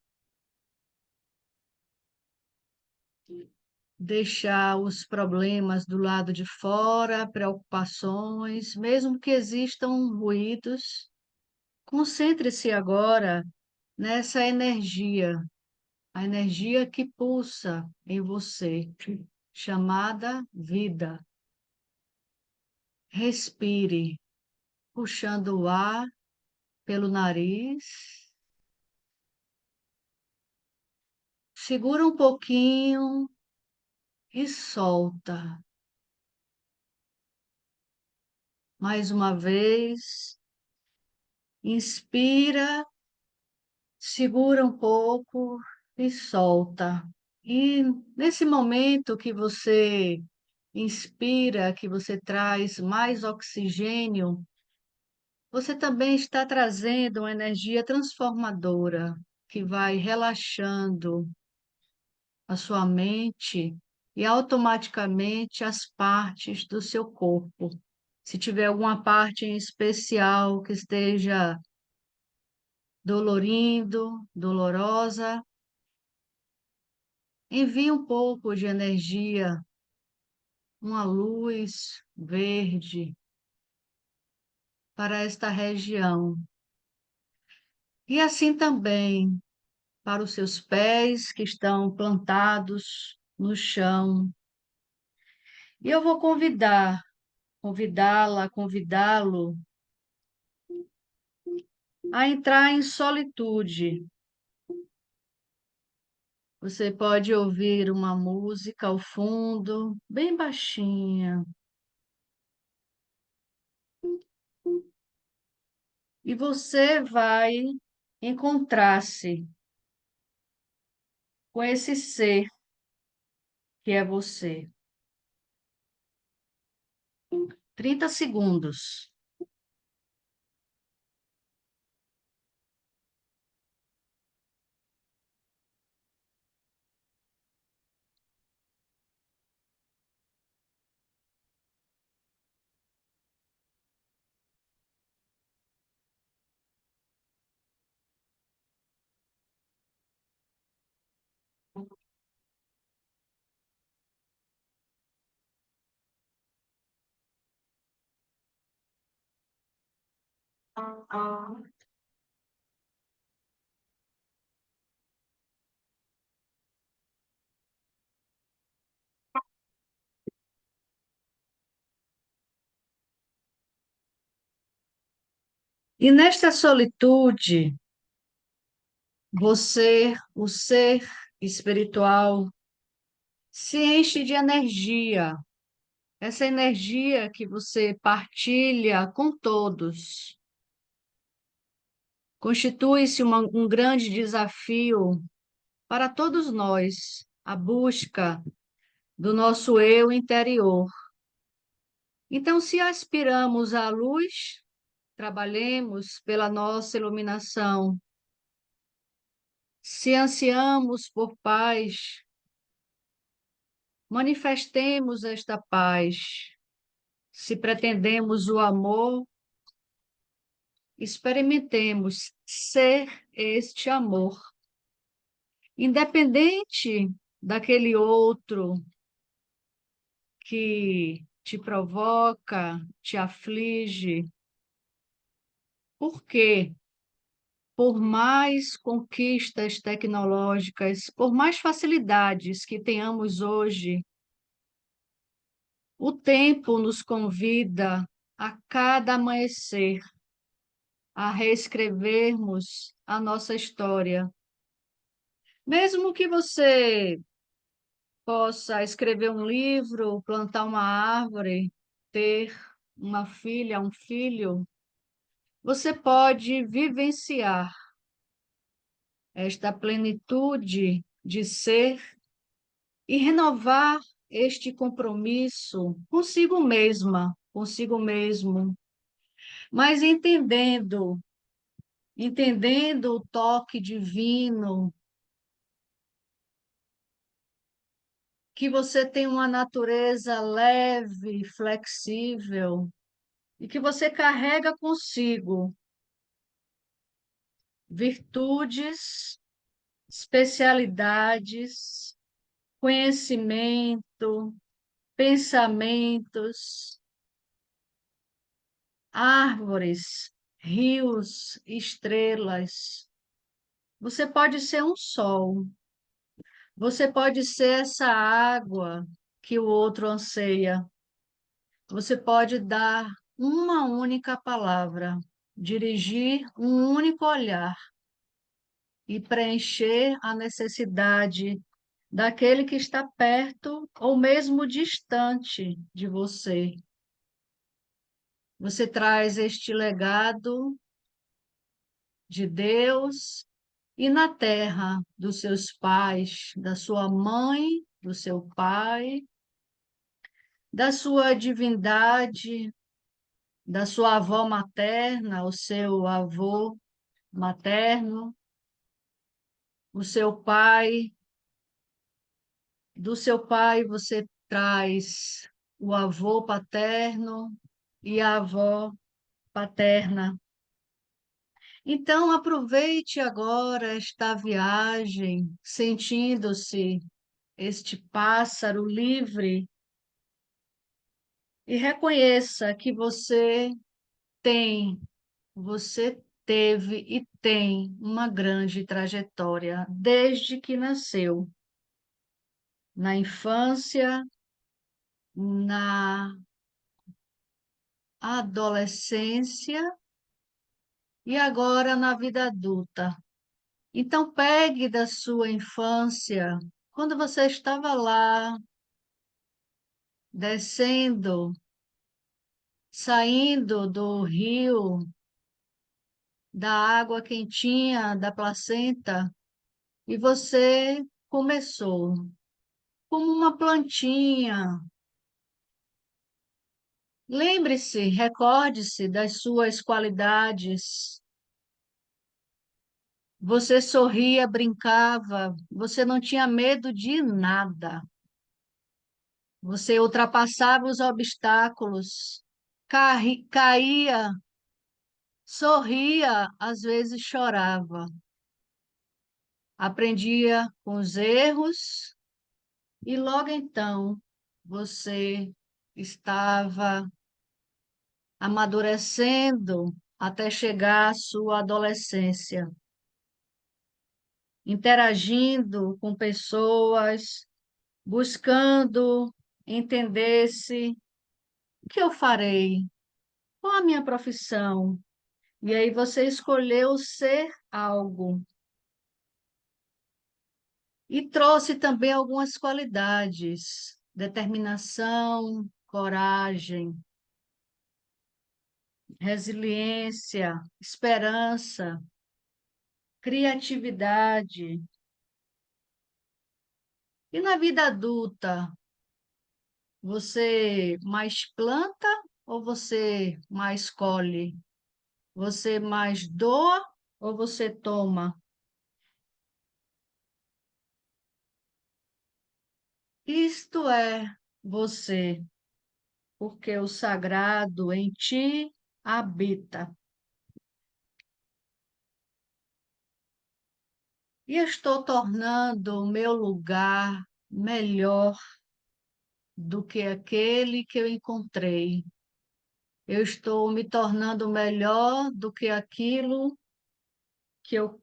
deixar os problemas do lado de fora, preocupações, mesmo que existam ruídos. Concentre-se agora nessa energia, a energia que pulsa em você, chamada vida. Respire, puxando o ar pelo nariz. Segura um pouquinho e solta. Mais uma vez, inspira, segura um pouco e solta. E nesse momento que você inspira, que você traz mais oxigênio, você também está trazendo uma energia transformadora que vai relaxando a sua mente e automaticamente as partes do seu corpo. Se tiver alguma parte em especial que esteja dolorindo, dolorosa, envie um pouco de energia, uma luz verde para esta região. E assim também para os seus pés que estão plantados no chão. E eu vou convidá-la, convidá-lo a entrar em solitude. Você pode ouvir uma música ao fundo, bem baixinha, e você vai encontrar-se com esse ser que é você. 30 segundos. E nesta solitude, você, o ser espiritual, se enche de energia. Essa energia que você partilha com todos. Constitui-se um grande desafio para todos nós, a busca do nosso eu interior. Então, se aspiramos à luz, trabalhemos pela nossa iluminação. Se ansiamos por paz, manifestemos esta paz. Se pretendemos o amor, experimentemos ser este amor. Independente daquele outro que te provoca, te aflige. Por quê? por mais conquistas tecnológicas, por mais facilidades que tenhamos hoje, o tempo nos convida a cada amanhecer a reescrevermos a nossa história. Mesmo que você possa escrever um livro, plantar uma árvore, ter uma filha, um filho, você pode vivenciar esta plenitude de ser e renovar este compromisso consigo mesma, consigo mesmo, mas entendendo o toque divino, que você tem uma natureza leve, flexível, e que você carrega consigo virtudes, especialidades, conhecimento, pensamentos, árvores, rios, estrelas. Você pode ser um sol, você pode ser essa água que o outro anseia. Você pode dar uma única palavra, dirigir um único olhar e preencher a necessidade daquele que está perto ou mesmo distante de você. Você traz este legado de Deus e na terra dos seus pais, da sua mãe, do seu pai, da sua divindade, da sua avó materna, o seu avô materno, o seu pai. Do seu pai você traz o avô paterno e a avó paterna. Então, aproveite agora esta viagem, sentindo-se este pássaro livre e reconheça que tem, você teve e tem uma grande trajetória desde que nasceu, na infância, na adolescência e agora na vida adulta. Então, pegue da sua infância, quando você estava lá, descendo, saindo do rio, da água quentinha, da placenta, e você começou como uma plantinha. Lembre-se, recorde-se das suas qualidades. Você sorria, brincava, você não tinha medo de nada. Você ultrapassava os obstáculos, caía, sorria, às vezes chorava. Aprendia com os erros e logo então você estava amadurecendo até chegar à sua adolescência, interagindo com pessoas, buscando entender-se, o que eu farei? Qual a minha profissão? E aí você escolheu ser algo. E trouxe também algumas qualidades: determinação, coragem, resiliência, esperança, criatividade. E na vida adulta, você mais planta ou você mais colhe? Você mais doa ou você toma? Isto é você, porque o sagrado em ti habita. E estou tornando o meu lugar melhor do que aquele que eu encontrei. Eu estou me tornando melhor do que aquilo que eu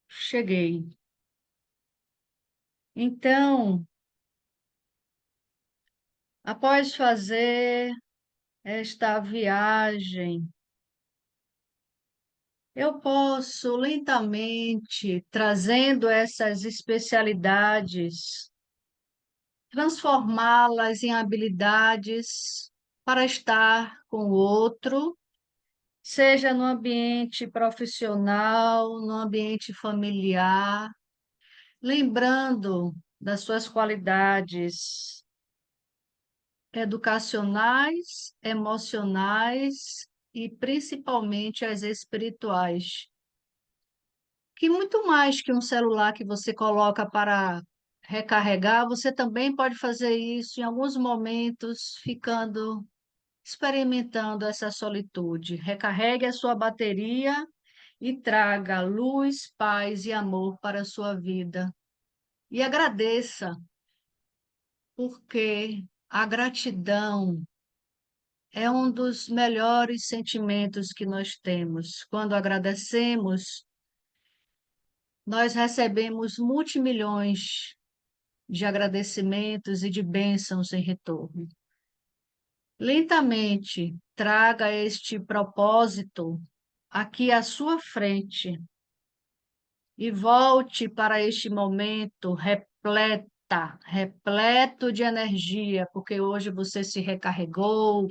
cheguei. Então, após fazer esta viagem, eu posso lentamente, trazendo essas especialidades, transformá-las em habilidades para estar com o outro, seja no ambiente profissional, no ambiente familiar, lembrando das suas qualidades educacionais, emocionais e principalmente as espirituais, que muito mais que um celular que você coloca para recarregar, você também pode fazer isso em alguns momentos, ficando, experimentando essa solitude. Recarregue a sua bateria e traga luz, paz e amor para a sua vida. E agradeça, porque a gratidão é um dos melhores sentimentos que nós temos. Quando agradecemos, nós recebemos multimilhões de agradecimentos e de bênçãos em retorno. Lentamente, traga este propósito aqui à sua frente e volte para este momento repleto de energia, porque hoje você se recarregou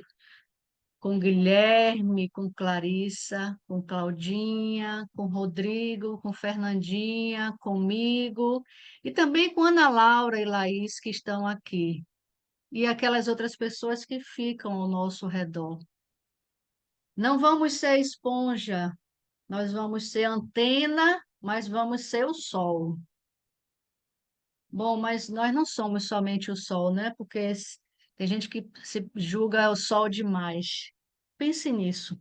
com Guilherme, com Clarissa, com Claudinha, com Rodrigo, com Fernandinha, comigo e também com Ana Laura e Laís que estão aqui. E aquelas outras pessoas que ficam ao nosso redor. Não vamos ser esponja, nós vamos ser antena, mas vamos ser o sol. Bom, mas nós não somos somente o sol, né? Porque tem gente que se julga o sol demais. Pense nisso.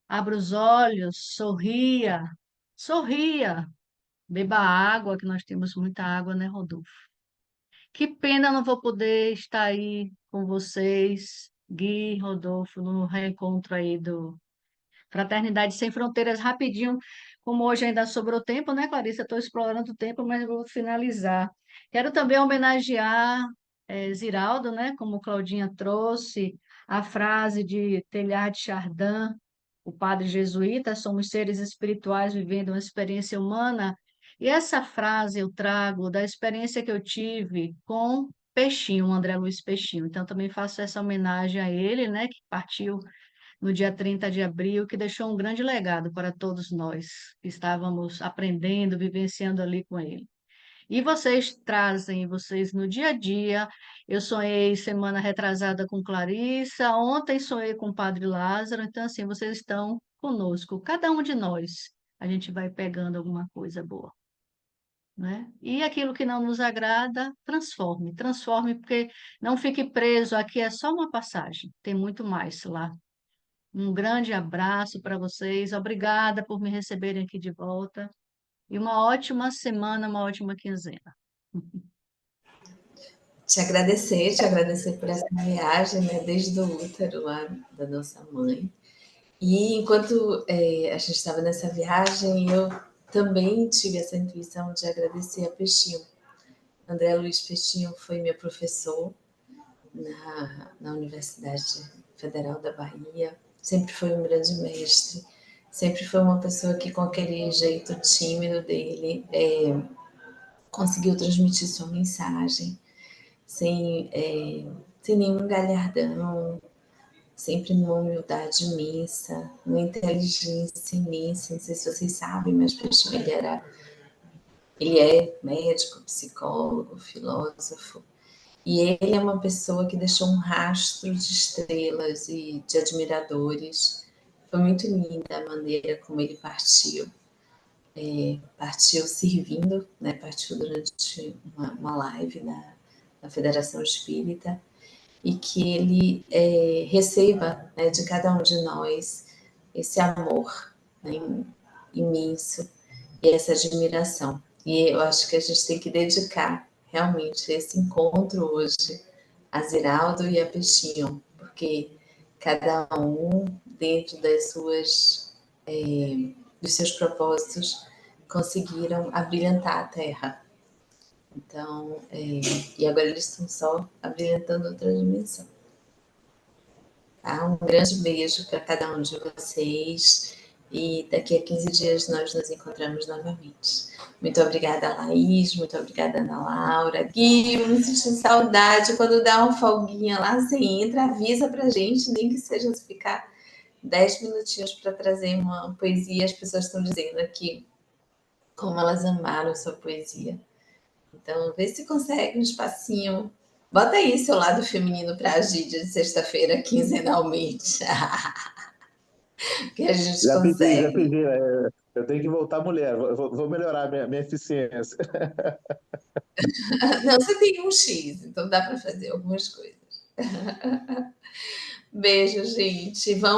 Abra os olhos, sorria, sorria. Beba água, que nós temos muita água, né, Rodolfo? Que pena não vou poder estar aí com vocês, Gui, Rodolfo, no reencontro aí do Fraternidade Sem Fronteiras, rapidinho, como hoje ainda sobrou tempo, né, Clarissa? Estou explorando o tempo, mas vou finalizar. Quero também homenagear Ziraldo, né, como Claudinha trouxe, a frase de Teilhard de Chardin, o padre jesuíta: somos seres espirituais vivendo uma experiência humana. E essa frase eu trago da experiência que eu tive com Peixinho, o André Luiz Peixinho. Então, também faço essa homenagem a ele, né, que partiu no dia 30 de abril, que deixou um grande legado para todos nós que estávamos aprendendo, vivenciando ali com ele. E vocês trazem, vocês no dia a dia. Eu sonhei semana retrasada com Clarissa, ontem sonhei com o Padre Lázaro, então assim, vocês estão conosco, cada um de nós. A gente vai pegando alguma coisa boa, né? E aquilo que não nos agrada, transforme, transforme, porque não fique preso, aqui é só uma passagem, tem muito mais lá. Um grande abraço para vocês. Obrigada por me receberem aqui de volta. E uma ótima semana, uma ótima quinzena. Te agradecer por essa viagem, né, desde o útero lá da nossa mãe. E enquanto a gente estava nessa viagem, eu também tive essa intuição de agradecer a Peixinho. André Luiz Peixinho foi meu professor na Universidade Federal da Bahia, sempre foi um grande mestre, sempre foi uma pessoa que, com aquele jeito tímido dele, conseguiu transmitir sua mensagem sem nenhum galhardão, sempre numa humildade imensa, numa inteligência imensa. Não sei se vocês sabem, mas Peixinho, ele é médico, psicólogo, filósofo, e ele é uma pessoa que deixou um rastro de estrelas e de admiradores. Foi muito linda a maneira como ele partiu. Partiu servindo, né? Partiu durante uma live na Federação Espírita, e que ele receba, né, de cada um de nós esse amor, né, imenso, e essa admiração. E eu acho que a gente tem que dedicar realmente esse encontro hoje a Ziraldo e a Peixinho, porque cada um, dentro das suas dos seus propósitos conseguiram abrilhantar a Terra. Então, e agora eles estão só abrilhantando outra dimensão. Tá? Um grande beijo para cada um de vocês. E daqui a 15 dias nós nos encontramos novamente. Muito obrigada, Laís. Muito obrigada, Ana Laura. Gui, eu não senti saudade. Quando dá uma folguinha lá, você entra, avisa pra gente, nem que seja se ficar 10 minutinhos para trazer uma poesia. As pessoas estão dizendo aqui como elas amaram sua poesia. Então, vê se consegue um espacinho. Bota aí seu lado feminino para agir de sexta-feira, quinzenalmente. Que a gente Já consegue. pedi. Eu tenho que voltar mulher. Vou melhorar minha eficiência. Não, você tem um X, então dá para fazer algumas coisas. Beijo, gente. Vão